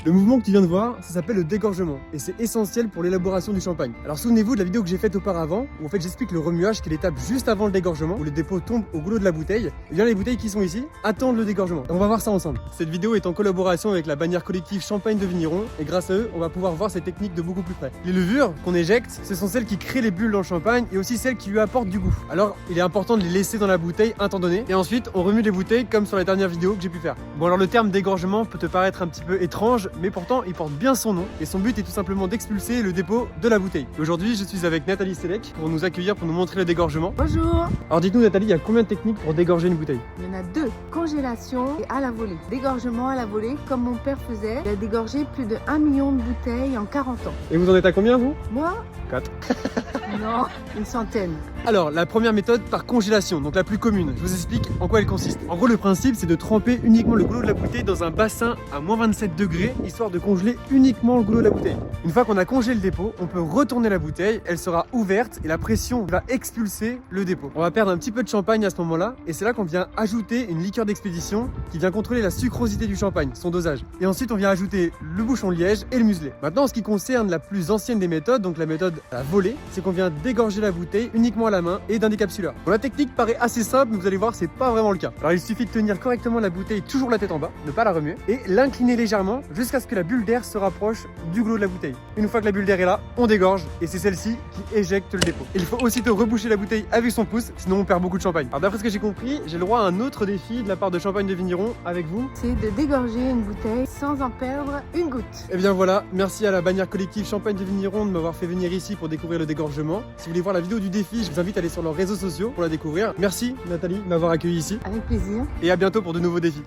Le mouvement que tu viens de voir, ça s'appelle le dégorgement et c'est essentiel pour l'élaboration du champagne. Alors souvenez-vous de la vidéo que j'ai faite auparavant où en fait j'explique le remuage qui est l'étape juste avant le dégorgement où le dépôt tombe au goulot de la bouteille. Et bien les bouteilles qui sont ici attendent le dégorgement. Et on va voir ça ensemble. Cette vidéo est en collaboration avec la bannière collective Champagne de Vigneron et grâce à eux, on va pouvoir voir ces techniques de beaucoup plus près. Les levures qu'on éjecte, ce sont celles qui créent les bulles dans le champagne et aussi celles qui lui apportent du goût. Alors il est important de les laisser dans la bouteille un temps donné et ensuite on remue les bouteilles comme sur les dernières vidéos que j'ai pu faire. Bon alors le terme dégorgement peut te paraître un petit peu étrange mais pourtant il porte bien son nom et son but est tout simplement d'expulser le dépôt de la bouteille. Aujourd'hui je suis avec Nathalie Selec pour nous accueillir, pour nous montrer le dégorgement. Bonjour. Alors dites-nous Nathalie, il y a combien de techniques pour dégorger une bouteille? Il y en a deux, congélation et à la volée. Dégorgement à la volée, comme mon père faisait. Il a dégorgé plus de 1 million de bouteilles en 40 ans. Et vous en êtes à combien vous? Moi 4. Non, une centaine. Alors, la première méthode par congélation, donc la plus commune. Je vous explique en quoi elle consiste. En gros, le principe, c'est de tremper uniquement le goulot de la bouteille dans un bassin à moins 27 degrés, histoire de congeler uniquement le goulot de la bouteille. Une fois qu'on a congelé le dépôt, on peut retourner la bouteille, elle sera ouverte et la pression va expulser le dépôt. On va perdre un petit peu de champagne à ce moment-là, et c'est là qu'on vient ajouter une liqueur d'expédition qui vient contrôler la sucrosité du champagne, son dosage. Et ensuite, on vient ajouter le bouchon de liège et le muselet. Maintenant, en ce qui concerne la plus ancienne des méthodes, donc la méthode à la volée, c'est qu'on vient dégorger la bouteille uniquement à la main et d'un décapsuleur. Bon, la technique paraît assez simple, mais vous allez voir, c'est pas vraiment le cas. Alors il suffit de tenir correctement la bouteille, toujours la tête en bas, ne pas la remuer, et l'incliner légèrement jusqu'à ce que la bulle d'air se rapproche du goulot de la bouteille. Une fois que la bulle d'air est là, on dégorge, et c'est celle-ci qui éjecte le dépôt. Il faut aussitôt reboucher la bouteille avec son pouce, sinon on perd beaucoup de champagne. Alors d'après ce que j'ai compris, j'ai le droit à un autre défi de la part de Champagne de Vigneron avec vous. C'est de dégorger une bouteille sans en perdre une goutte. Et bien voilà, merci à la bannière collective Champagne de Vigneron de m'avoir fait venir ici pour découvrir le dégorgement. Si vous voulez voir la vidéo du défi, je vous invite à aller sur leurs réseaux sociaux pour la découvrir. Merci Nathalie de m'avoir accueilli ici Avec plaisir. et à bientôt pour de nouveaux défis.